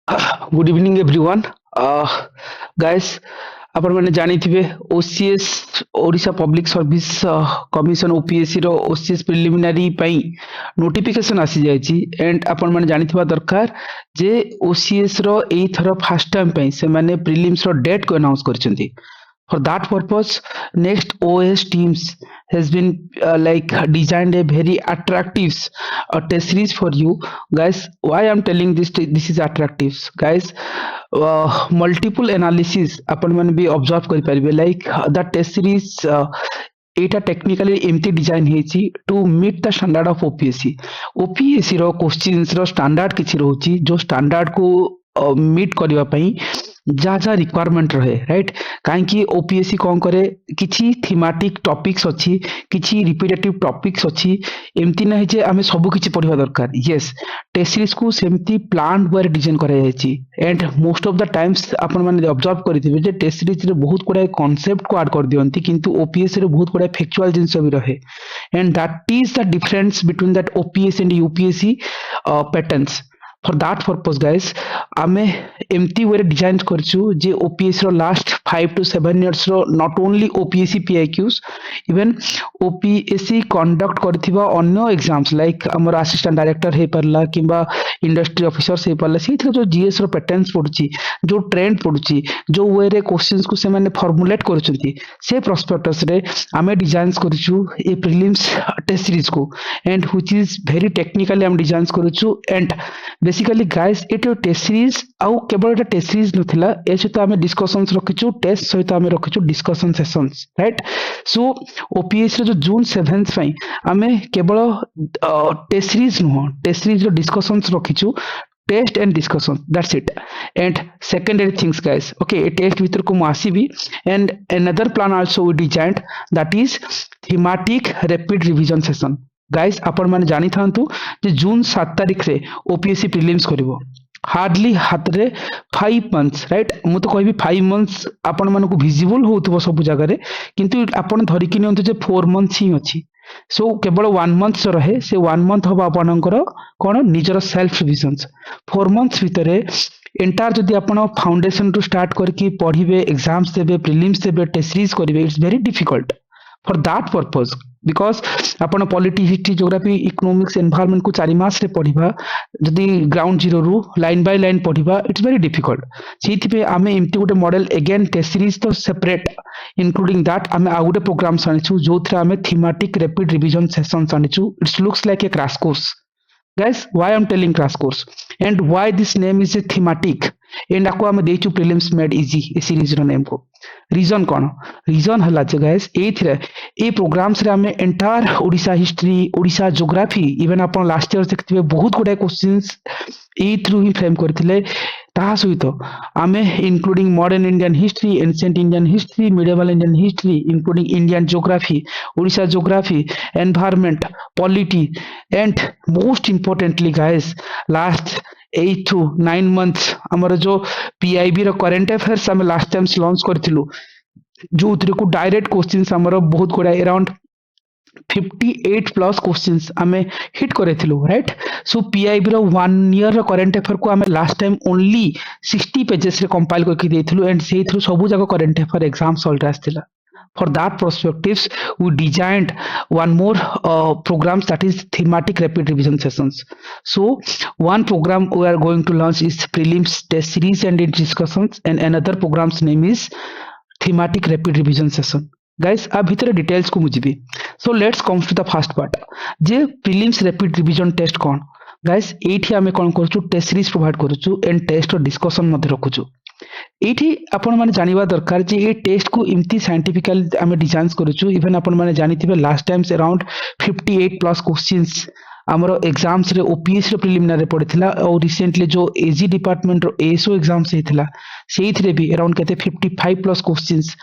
Good evening everyone guys आपण मैंने जानी थे OCS Odisha public service commission OPSC रो ओसीएस प्रिलिमिनारी पई नोटिफिकेशन आसी जायछि एंड आपण मैंने जानी थिबा दरकार जे ओसीएस रो एई थरो फर्स्ट टाइम पई से माने प्रिलिम्स रो डेट को अनाउंस करछंती. For that purpose, next OS teams has been designed a very attractive test series for you guys. Why I'm telling this is attractive, guys. Multiple analysis अपन मैंने भी observe कर पारिबे like the test series एटा technically एमती design हेची to meet the standard of OPSC. OPSC रो questions रो स्टैंडर्ड किछि रहउची जो स्टैंडर्ड को मीट करबा पई जा जा रिक्वायरमेंट रहे राइट. काहे ओपीएससी कौन करे किछि थीमेटिक टॉपिक्स अछि किछि रिपीटेटिव टॉपिक्स अछि एमती नै जे आमे सब किछि पढिबा दरकार. यस टेस्ट सीरीज को सेमती प्लान वे डिजाइन करा जायछि and most of the times आपण माने ऑब्जर्व करिथिबे जे टेस्ट सीरीज रे बहुत गुडा कांसेप्ट को ऐड कर दियंती किंतु ओपीएससी रे बहुत गुडा फैक्चुअल जिंस भी रहे and that is the difference between that OPSC and UPSC patterns. For that purpose guys आमे एमती वे डिजाइन करछु जे ओपीएससी रो लास्ट 5 to 7 years रो not only OPSC PYQs even OPSC conduct करथिबा अन्य एग्जाम्स लाइक हमर असिस्टेंट डायरेक्टर हे परला किबा इंडस्ट्री ऑफिसर्स हे परला सेथि जो जीएस रो पैटर्न्स पडुची जो ट्रेंड पडुची जो वे रे क्वेश्चंस को से माने फॉर्मुलेट करछंती से प्रोस्पेक्टस रे आमे डिजाइन्स करछु ए प्रीलिम्स टेस्ट सीरीज को and which is very technically हम डिजाइन्स करछु एंड बेसिकली गाइस एट टेस्ट सीरीज आउ केवल एटा टेस्ट सीरीज नथिला ए सहित आमे डिस्कशंस रखिछु टेस्ट सहित आमे रखिछु discussion sessions right. So OPSC रो जो जून 7th पई आमे केवल टेस्ट सीरीज नो टेस्ट सीरीज रो डिस्कशंस रखिछु test and discussion that's it and secondary things guys okay test भीतर को आसीबी and another plan also we designed that is thematic rapid revision session. Guys आपण माने जानी थांतु जे जून 7 तारिख रे ओपीएससी प्रीलिम्स करिवो हार्डली हाथ रे 5 months राइट. मु तो कहबी 5 months आपण माने को विजिबल होतबो सब जगह रे किंतु आपण धरि कि नियंतु जे 4 months ही अछि. सो केवल 1 month जो रहे से 1 month हबा आपनकर कोन निजर सेल्फ रिविजन्स 4 months भितरे एंटायर जदि आपण फाउंडेशन टू स्टार्ट करके पढिबे एग्जाम्स देबे प्रीलिम्स देबे टेस्ट सीरीज करिवे it's very difficult. For that purpose because आपण polity history geography economics environment को 4 मास रे पढिबा जदि ग्राउंड जीरो रु लाइन बाय लाइन पढिबा इट्स वेरी डिफिकल्ट. सेति पे आमे एमटी गोटे मॉडल अगेन टेस्ट सीरीज तो सेपरेट इंक्लूडिंग दैट आमे आ गोटे प्रोग्राम सानिछु जोथरे आमे थीमेटिक रैपिड रिवीजन सेशन सानिछु. It's looks like a crash course guys. Why I'm telling crash course and why this name is a thematic and आपको हम देचु prelims made easy ए सीरीज रो नेम को रीजन कोन रीजन हला जे गाइस एथरे ए प्रोग्राम्स रे हमें entire Odisha history Odisha geography even अपन लास्ट ईयर देखथिबे बहुत गुडा क्वेश्चंस ए थ्रू ही फ्रेम करथिले ता सहित आमे including modern Indian history ancient Indian history medieval Indian history including Indian geography Odisha geography environment polity and most importantly guys last 8 to 9 months हमर जो पीआईबी रो करंट अफेयर्स हम लास्ट टाइम लॉन्च करथिलु जो उतरे को डायरेक्ट क्वेश्चंस हमर बहुत गुडा अराउंड 58 प्लस क्वेश्चंस हमें हिट करे थिलु राइट. सो पीआईबी रो 1 ईयर रो करंट अफेयर को हमें लास्ट टाइम ओनली 60 पेजेस रे कंपाइल करके देथिलु एंड से थ्रू सब जगह करंट अफेयर एग्जाम सॉल्व आस्थिला. For that perspectives we designed one more programs that is thematic rapid revision sessions. So one program we are going to launch is prelims test series and its discussions and another program's name is thematic rapid revision session. Guys आ भीतर details को मुझे so let's comes to the first part जे prelims rapid revision test कोन. Guys एठी हमें कोन करछु टेस्ट सीरीज प्रोवाइड करछु एंड टेस्ट और डिस्कशन मध्ये रखुछु. एठी आपण माने जानिबा दरकार जे ए टेस्ट को इम्ति साइंटिफिकल हमें डिजाइन्स करछु इवन आपण माने जानिथिबे last times around 58 plus questions हमरो एग्जाम्स रे ओपीएस रे प्रिलिमिनरी पड़िथिला और रिसेंटली जो एजी डिपार्टमेंट रो एसओ एग्जाम्स हेथिला सेइथरे भी अराउंड केते 55 प्लस क्वेश्चंस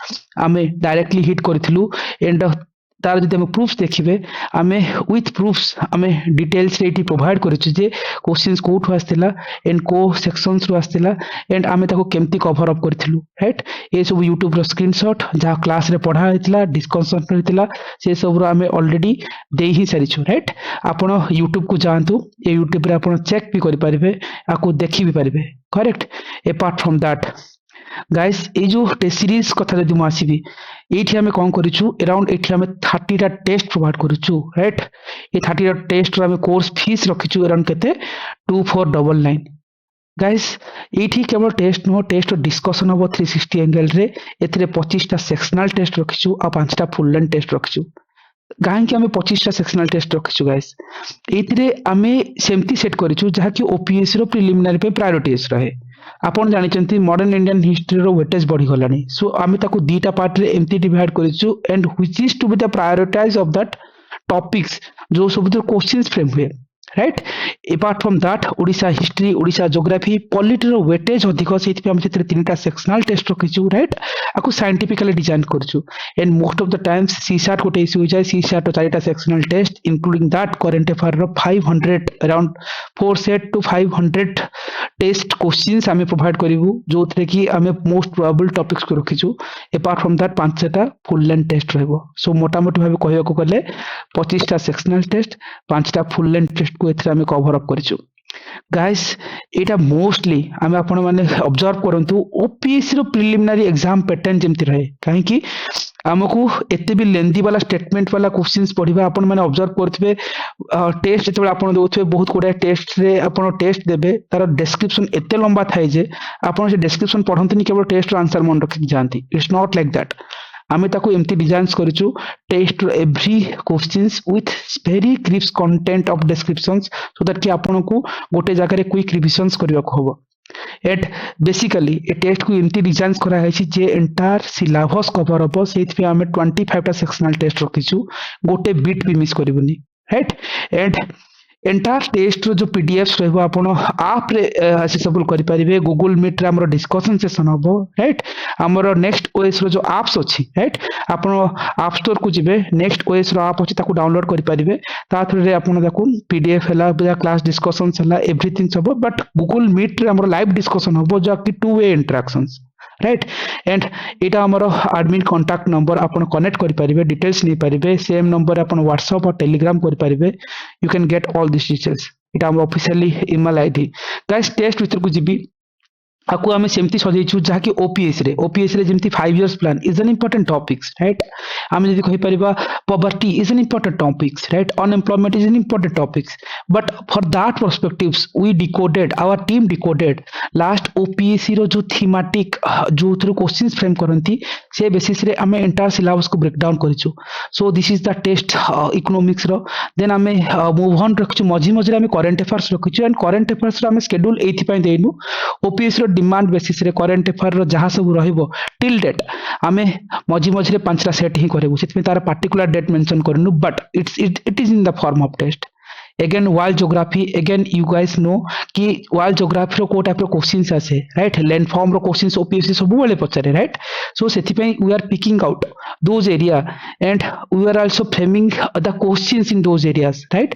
आमे डायरेक्टली हिट करथिलु एंड तार जदि हम प्रूफ्स देखिबे आमे विथ प्रूफ्स आमे डिटेल्स रे एटी प्रोवाइड करछु जे क्वेश्चंस कोठु आस्थिला एंड को सेक्शंस रो आस्थिला एंड आमे ताको केमती कवर अप करथिलु राइट. ए सब YouTube रो स्क्रीनशॉट जहा क्लास रे पढा हेतिला डिस्कशन हेतिला से सब रो आमे ऑलरेडी दे ही सारिछु राइट. आपण YouTube को जानतु ए YouTube रे आपण चेक भी करि परिबे आको देखि भी परिबे correct apart from that guys ये जो टेस्ट सीरीज कथा जदि मु आसीबी एठी हमें कौन करिछु अराउंड एठी हमें 30 टा टेस्ट प्रोवाइड करिछु राइट ये 30 टा टेस्ट रो हमें कोर्स फीस रखिछु अराउंड केते 2499 गाइस एठी केवल टेस्ट नो टेस्ट डिस्कशन हो 360 एंगल रे एथिरे 25 टा सेक्शनल टेस्ट रखिछु आ 5 टा फुल लेंथ टेस्ट रखिछु गाय कि आमे 25 टा सेक्शनल टेस्ट रखिछु गाइस एथिरे आमे सेमती सेट करिछु जहा कि ओपीएससी रो प्रिलिमिनरी पे प्रायोरिटीज रहे आपण जानिचंती मॉडर्न इंडियन हिस्ट्री रो वेटेज बढ़ी गलानी सो आमे ताको दीटा पार्ट रे एमती डिवाइड करिछु and which is to be the prioritize of that topics जो सब क्वेश्चंस फ्रेम हुए right apart from that Odisha history Odisha geography polity रो वेटेज अधिक सेति हम सेति तीनटा सेक्शनल टेस्ट रखिछु राइट आकु साइंटिफिकली डिजाइन करछु and most of the times CSAT कोटे इशू हो जाय सीसाट रो चारिटा sectional test including that current affair रो 500 around 4 set to 500 test questions हमें प्रोवाइड करिवु जोथरे कि हमें मोस्ट प्रोबेबल टॉपिक्स को रखिछु अपार्ट फ्रॉम दैट 5टा फुल लेंथ टेस्ट रहबो सो मोटा मोटी भाबे कहया को गले 25टा सेक्शनल टेस्ट 5टा फुल लेंथ टेस्ट को एथरे हमें कवर अप करिछु गाइस एटा मोस्टली हमें आपण माने ऑब्जर्व करंतु ओपीएससी रो प्रिलिमिनरी एग्जाम पैटर्न जेमति रहे काहे कि हमकु एते भी लेंदी वाला स्टेटमेंट वाला क्वेश्चंस पढिबा आपण माने ऑब्जर्व करथबे टेस्ट जेते आपण दोथबे बहुत कोडा टेस्ट रे आपण टेस्ट देबे तार डिस्क्रिप्शन एते लंबा थाए जे आपण से डिस्क्रिप्शन पढंतनी केवल टेस्ट रो आंसर मन रखि जानती इट्स नॉट लाइक दैट आमे ताको एमती डिजाइन्स करिछु test every questions with very crisp content of descriptions so that कि आपण को गोटे जगह रे क्विक रिविजन्स करबा को होबो एट बेसिकली ए टेस्ट को एमती डिजाइन्स करा है जे एंटायर सिलेबस कवर हो सेति पे हमें 25 टा सेक्शनल टेस्ट रखिछु गोटे बिट भी मिस करबनी राइट एंड एंटायर टेस्ट रो जो पीडीएफ्स रहबो आपण आप रे एक्सेसिबल करि परिबे गूगल मीट रे हमरो डिस्कशन सेशन होबो राइट हमरो नेक्स्ट ओएस रो जो एप्स अछि राइट आपण ऐप स्टोर को जिबे नेक्स्ट ओएस रो ऐप अछि ताको डाउनलोड करि परिबे ता थ्रू रे आपण देखु पीडीएफ हला या क्लास डिस्कशंस हला एवरीथिंग सब बट गूगल मीट रे हमरो लाइव डिस्कशन होबो जो कि two way interactions right and एटा हमरो एडमिन कांटेक्ट नंबर आपण कनेक्ट करि परिबे डिटेल्स नै परिबे सेम नंबर आपण व्हाट्सएप और टेलीग्राम करि परिबे you can get all this details एटा हम officially email ID guys test भीतर को जिबी आकु आमे सेमती सजेइछु जहा कि ओपीएस रे जेमती 5 years plan is an important topics right आमे जदी कहि परिबा poverty is an important topics right unemployment is an important topics but for that perspectives we decoded our team decoded last OPSC रो जो थीमेटिक जो through questions frame करंती से basis रे आमे एंटायर सिलेबस को ब्रेक डाउन करिछु so this is the test economics रो then आमे मूव ऑन रखछु मझी मझी आमे करंट अफेयर्स रखछु एंड करंट अफेयर्स रो आमे शेड्यूल एथि पय देनु ओपीएससी रो डिमांड बेसिस रे करंट अफेयर रो जहा सब रहिबो टिल डेट आमे मझी मझी रे 5टा सेट ही करबो सेति तार पर्टिकुलर डेट मेंशन करनु but it is in the form of test again world geography again you guys know कि world geography रो को टाइप रो क्वेश्चंस आसे राइट लैंड फॉर्म रो क्वेश्चंस ओपीएससी सब बेले पचारे राइट सो सेति पे we are picking out those area and we are also framing the questions in those areas right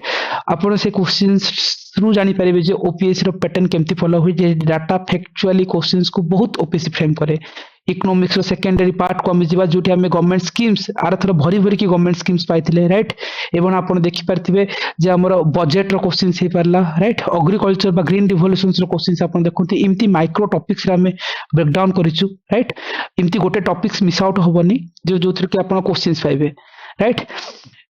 आपण से क्वेश्चंस थ्रू जानि परिबे जे ओपीएससी रो पैटर्न केमती फॉलो होई जे डाटा फैक्चुअली क्वेश्चंस को बहुत ओपीएससी फ्रेम करे इकोनॉमिक्स रो सेकेंडरी पार्ट को हम जिबा जोटी हमें गवर्नमेंट स्कीम्स आर थर भरी भरी की गवर्नमेंट स्कीम्स पाइथिले राइट एवं आपण देखि परथिबे जे हमर बजेट रो क्वेश्चंस हे परला राइट एग्रीकल्चर बा ग्रीन रिवोल्यूशंस रो क्वेश्चंस आपण देखंती इमती माइक्रो टॉपिक्स रे हमें ब्रेक डाउन करिछु राइट इमती गोटे टॉपिक्स मिस आउट होबनी जो जोथर के आपण क्वेश्चंस पाइबे राइट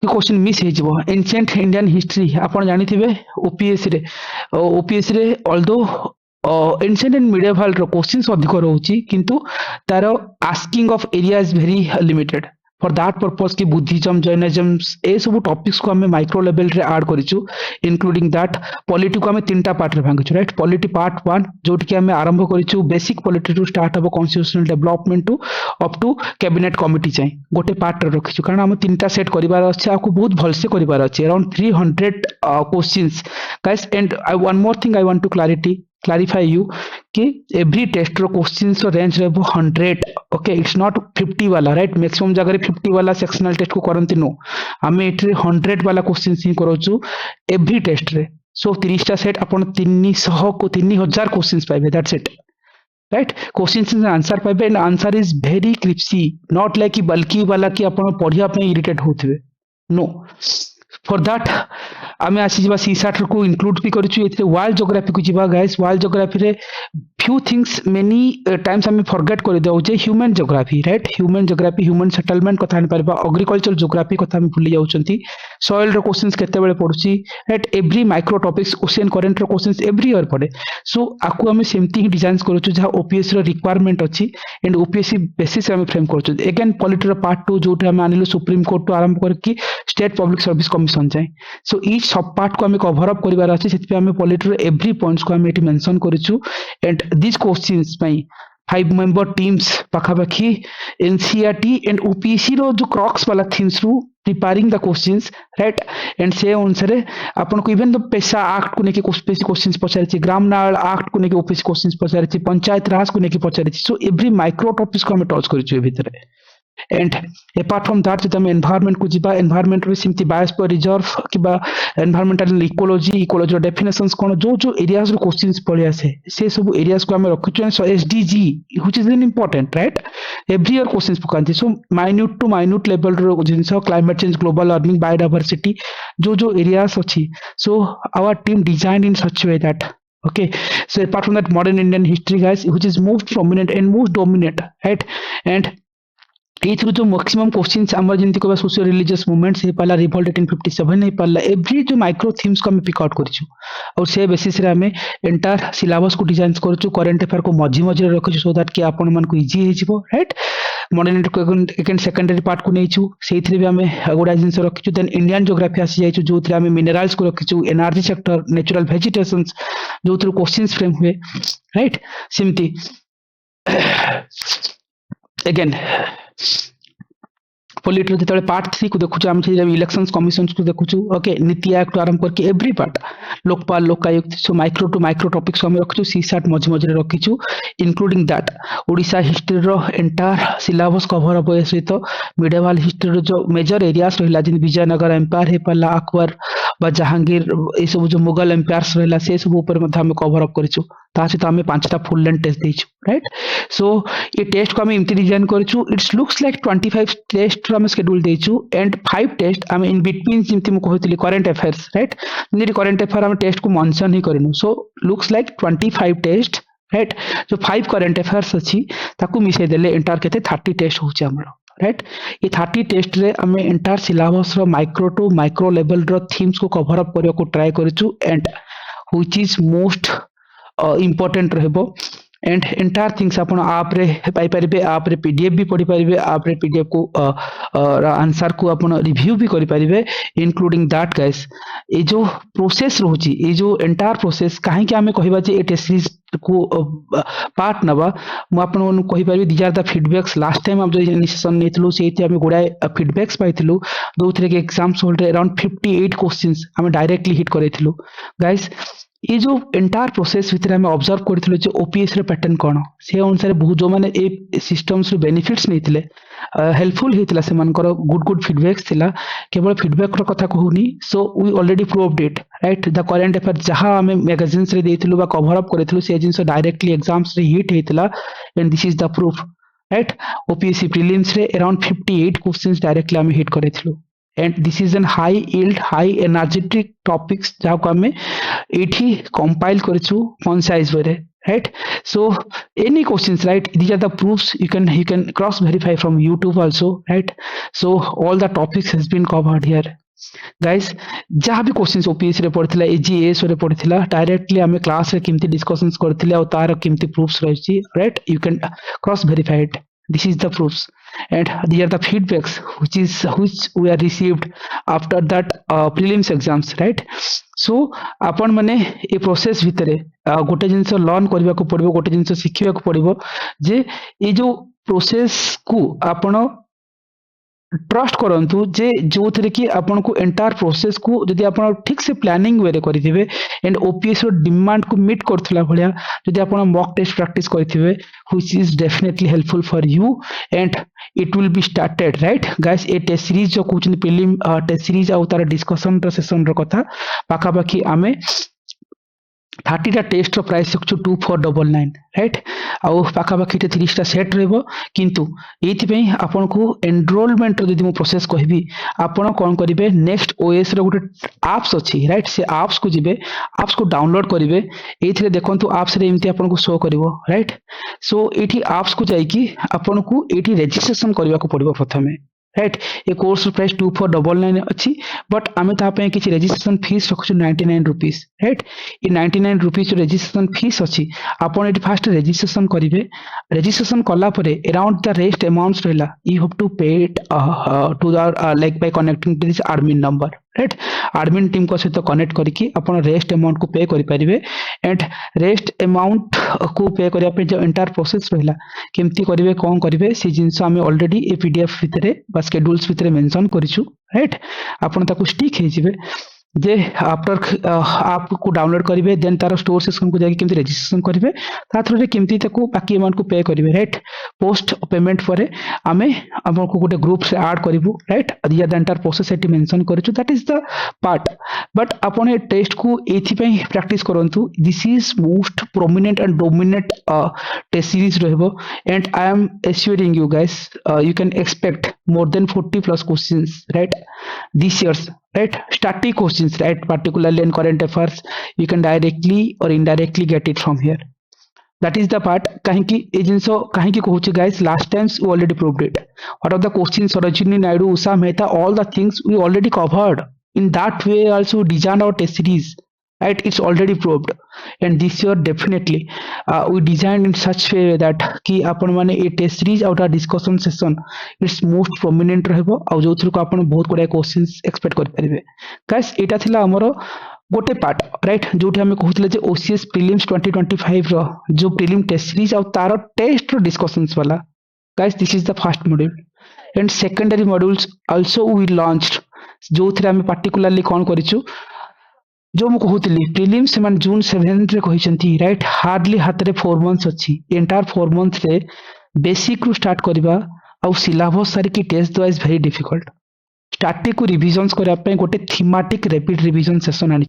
क्वेश्चन मिस हे जिवो एंशिएंट इंडियन हिस्ट्री आपण जानिथिबे ओपीएससी रे ऑल्दो एंशिएंट एंड मिडिएवल रो क्वेश्चंस अधिक रहउची किंतु तार asking of area is very limited for that purpose कि बुद्धिज्म जैनिज्म ए सब टॉपिक्स को हमें माइक्रो लेवल रे ऐड करिछु इंक्लूडिंग दैट पॉलिटी को हमें 3टा पार्ट रे भांगिछु राइट पॉलिटी पार्ट 1 जोट कि हमें आरंभ करिछु बेसिक पॉलिटी टू स्टार्ट हो constitutional development to up to cabinet committee चाहि गोटे पार्ट रे रखिछु कारण हम 3टा सेट करिवार अछि आकु बहुत भलसे करिवार अछि around 300 questions guys and one more thing I want to clarify you कि every test रो क्वेश्चंस रो रेंज रहबो 100 ओके इट्स नॉट 50 वाला राइट मैक्सिमम जगह रे 50 वाला सेक्शनल टेस्ट को करंती नो हमें एटरे 100 वाला क्वेश्चंस ही करोछु एवरी टेस्ट रे सो 30 टा सेट अपन 300 को 3000 क्वेश्चंस पाइबे that's it right questions answer पाइबे and answer is very crispy not like कि बल्कि वाला कि अपन पढ़िया पे इरिटेट होथिबे नो फॉर दैट आमे आसी जिबा सीसाट को इंक्लूड भी करिछु एथे वर्ल्ड ज्योग्राफी को जिबा गाइस वर्ल्ड ज्योग्राफी रे few things many times आमे फॉरगेट कर देउ जे human geography right human geography human settlement कथा परबा एग्रीकल्चर ज्योग्राफी कथा हम भूली जाउचंती सॉइल रो क्वेश्चंस केते बेले पडुची right every micro topics ocean current रो क्वेश्चंस एवरी ईयर पड़े सो आकु आमे सेमती ही डिजाइन करूछु जहा ओपीएस रो रिक्वायरमेंट अछि एंड ओपीएससी बेसिस आमे फ्रेम करूछु अगेन पॉलिटी रो पार्ट 2 जोटे आमे आनिलु सुप्रीम कोर्ट तो आरंभ करके स्टेट पब्लिक सर्विस कमिशन जाए सो ईच सब पार्ट को आमे कवर अप करिवार अछि सेति आमे पॉलिटी रो एवरी पॉइंट्स को आमे एटी मेंशन करूछु एंड दिस क्वेश्चंस पई 5 मेंबर टीम्स पाखापाखी एनसीईआरटी एंड ओपीएससी रो जो क्रॉक्स वाला थिंग्स रु preparing the questions right and से अनुसार आपन को इवन द पेशा एक्ट को नेके ओपीएससी क्वेश्चंस पचारिछि ग्राम नाल एक्ट को नेके ओपीएससी क्वेश्चंस पचारिछि पंचायत राज को नेके पचारिछि सो एवरी माइक्रो टॉपिक्स को हम टच करिछु ए भितरे एंड अपार्ट फ्रॉम दैट जब एनवायरनमेंट को जिबा एनवायरनमेंट रे सिमती बायोस्फीयर रिजर्व किबा एनवायरमेंटल इकोलॉजी डेफिनेशंस कोन जो जो एरियाज रो क्वेश्चंस पड़े आसे से सब एरियाज को हम रखिछु so SDG which is an important right every year questions पकांती so minute to minute level रो things climate change global warming biodiversity जो जो एरियाज अछि so our team design in such way that okay so apart from that modern Indian history guys which is most prominent and most dominant right and एथरो जो maximum questions हमर जंती को social religious movements हे पाला revolt 1857 हे पाला every जो micro themes को हम pick out करछु और से बेसिस रे हमें एंटायर सिलेबस को डिजाइन करछु करंट अफेयर को मझी मझी रे रखछु सो दैट कि आपन मन को इजी हे जिवो right modern and secondary part को नेछु सेथरे भी हमें गुडा जिंस रखछु देन इंडियन ज्योग्राफी आसी जाइछु जो थरे हमें मिनरल्स को रखछु एनर्जी सेक्टर नेचुरल वेजिटेशंस जो थरे क्वेश्चंस फ्रेम हुए राइट सिम्पली अगेन पॉलिटी जो पार्ट 3 को देखु आम इलेक्शन कमिशन को देखु ओके नीति आयोग टू आरंभ करके every part Lokpal Lokayukta so micro to micro topics हम रखु सीसाट मझी मझी रखीचु इंक्लूडिंग दैट ओडिशा हिस्ट्री रो एंटायर सिलेबस कवर अप सहित मिडिवल हिस्ट्री रो जो मेजर एरियाज रहिला जिन विजयनगर एम्पायर हे पाला अकबर बा जहांगीर ए सब जो मुगल एम्पायर्स रहिला से सब ऊपर मध्ये हम कवर अप करिछु ता सहित हम 5टा फुल लेंथ टेस्ट देछु राइट सो ये टेस्ट को हम इमती डिजाइन करिछु इट्स लुक्स लाइक 25 टेस्ट हम शेड्यूल देछु एंड 5 टेस्ट हम इन बिटवीन जिमती म कहतिली करंट अफेयर्स राइट निरी करंट अफेयर हम टेस्ट को मेंशन ही करिनु so looks like 25 test right जो 5 करंट अफेयर्स अछि ताकू मिसे देले एंटायर केते 30 टेस्ट होछि हमरो राइट ये 30 टेस्ट रे हमें एंटायर सिलेबस रो माइक्रो टू माइक्रो लेवल रो थीम्स को कवर अप करियो को ट्राई करिछु and which is most important रहबो एंड एंटायर थिंग्स आपण आप रे पाई परिबे आप रे पीडीएफ भी पढ़ी परिबे आप रे पीडीएफ को आंसर को आपण रिव्यू भी करि परिबे इंक्लूडिंग दैट गाइस ए जो प्रोसेस रहउची ए जो एंटायर प्रोसेस काहे कि हमें कहिबा जे ए टेस्ट सीरीज को पार्ट नबा मु आपण मन कहि परिबे these are the feedbacks last time हम जो इनिशिएशन नेतलु सेति हमें गुडा फीडबैक्स पाइथिलु दोथरे के एग्जाम्स होल्ड अराउंड 58 क्वेश्चंस हमें डायरेक्टली हिट करेथिलु गाइस ये जो एंटायर प्रोसेस भितर हमें ऑब्जर्व करथिलु जे ओपीएस रे पैटर्न कोन से अनुसार बहुत जो माने ए सिस्टम्स रे बेनिफिट्स नैथिले हेल्पफुल हेतिला से मानकर गुड फीडबैक्स थिला केवल फीडबैक रो कथा कहूनी so we already proved it right the current affair जहां हमें मैगजीन्स रे देथिलु बा कवर अप करथिलु से जिंस डायरेक्टली एग्जाम्स रे हिट हेतिला and this is the proof right OPSC prelims रे अराउंड 58 क्वेश्चंस डायरेक्टली हमें हिट करेथिलु and this is an high yield high energetic topics जहाँ को हमें एठी compile करिछु concise way right so any questions right these are the proofs you can cross verify from YouTube also right so all the topics has been covered here guys जहाँ भी questions OPSC रे पड़थिला AGS रे पड़थिला directly हमें class रे किमती discussions करथिले और तार किमती प्रूफ्स रहछि right you can cross verify it this is the proofs and these are the feedbacks which we are received after that prelims exams right so आपण माने ए प्रोसेस भितरे गोटे जिंस लर्न करबा को पड़िबो गोटे जिंस सिखिबा को पड़िबो जे ए जो प्रोसेस को आपण ट्रस्ट करंतु जे जो थरे कि आपन को एंटायर प्रोसेस को जदि आपन ठीक से प्लानिंग वे रे करिथिबे एंड ओपीएस रो डिमांड को मीट करथला भलिया जदि आपन मॉक टेस्ट प्रैक्टिस करिथिबे which is definitely helpful for you and it will be started right guys ए टेस्ट सीरीज जो कोचिन प्रीलिम टेस्ट सीरीज आ तार डिस्कशन रो सेशन रो कथा पाखा पाखी आमे 30 टा टेस्ट रो प्राइस 2499 राइट आउ पाखापाखि 30टा सेट रहबो किंतु एथि पई आपन को एनरोलमेंट रो यदि मु प्रोसेस कहबी आपन कोन करिवे नेक्स्ट ओएस रो गुटे एप्स अछि राइट से एप्स को जिवे एप्स को डाउनलोड करिवे एथिरे देखंतु एप्स रे इमति आपन को शो करिवो राइट सो एठी एप्स को जाई कि आपन को एठी रजिस्ट्रेशन करबा को पड़िबो प्रथमे राइट ए कोर्स प्राइस 2499 अच्छी बट आमे ता पे किछि रजिस्ट्रेशन फीस रखछु 99 रुपीस राइट ये 99 रुपीस रजिस्ट्रेशन फीस अच्छी आपन एटी फास्ट रजिस्ट्रेशन करिवे रजिस्ट्रेशन कला परे अराउंड द रेस्ट अमाउंट्स रहला you have to pay it to the like by connecting to this admin number right admin team को सहित कनेक्ट करके अपन रेस्ट अमाउंट को पे करि परिवे एंड रेस्ट अमाउंट को पे करिया पे जो एंटायर प्रोसेस रहला केमती करिवे कोन करिवे से जिंस हमें ऑलरेडी ए पीडीएफ भितरे बा शेड्यूल्स भितरे मेंशन करिछु राइट अपन ताको स्टिक हे जिवे जे आफ्टर आप को डाउनलोड करिवे देन तार स्टोर सेक्शन को जाके केमती रजिस्ट्रेशन करिवे ता थ्रू रे केमती ताको बाकी अमाउंट को पे करिवे राइट पोस्ट पेमेंट परे आमे हमन को गोटे ग्रुप से ऐड करिवु राइट या द एंटायर प्रोसेस एटी मेंशन करिछु that is the part but अपन ए टेस्ट को एथि पई प्रैक्टिस करंतु this is most prominent and dominant test series रहबो and I am assuring you guys you can expect more than 40 plus questions right this year's right static questions right particularly in current affairs you can directly or indirectly get it from here that is the part kahi ki e jinso kahi ki kohuchi guys last times we already proved it what are the questions Sarojini Naidu Usha Mehta all the things we already covered in that way also designed our test series right it's already proved and this year definitely we designed in such way that कि आपण माने ए test series out discussion session it's most prominent रहबो आ जो through को आपण बहुत गुडा क्वेश्चंस एक्सपेक्ट कर परिबे गाइस एटा थिला हमरो गोटे पार्ट राइट जोठी हमें कहउतले जे ओसीएस प्रीलिम्स 2025 रो जो प्रीलिम टेस्ट सीरीज आ तारो टेस्ट रो डिस्कशंस वाला guys this is the first module and secondary modules also we launched जो थ्रू हमें पार्टिकुलरली कोन करिछु जो मु कहूतली प्रीलिम्स से जून 7 रे कहिसंती राइट हार्डली हाथ रे 4 मंथ्स अछि एंटायर 4 मंथ्स रे बेसिक रु स्टार्ट करबा आ सिलेबस सारी की टेस्ट दवा इज वेरी डिफिकल्ट स्टैटिक को रिवीजन्स करिया पे गोटे थीमेटिक रैपिड रिवीजन सेशन आनी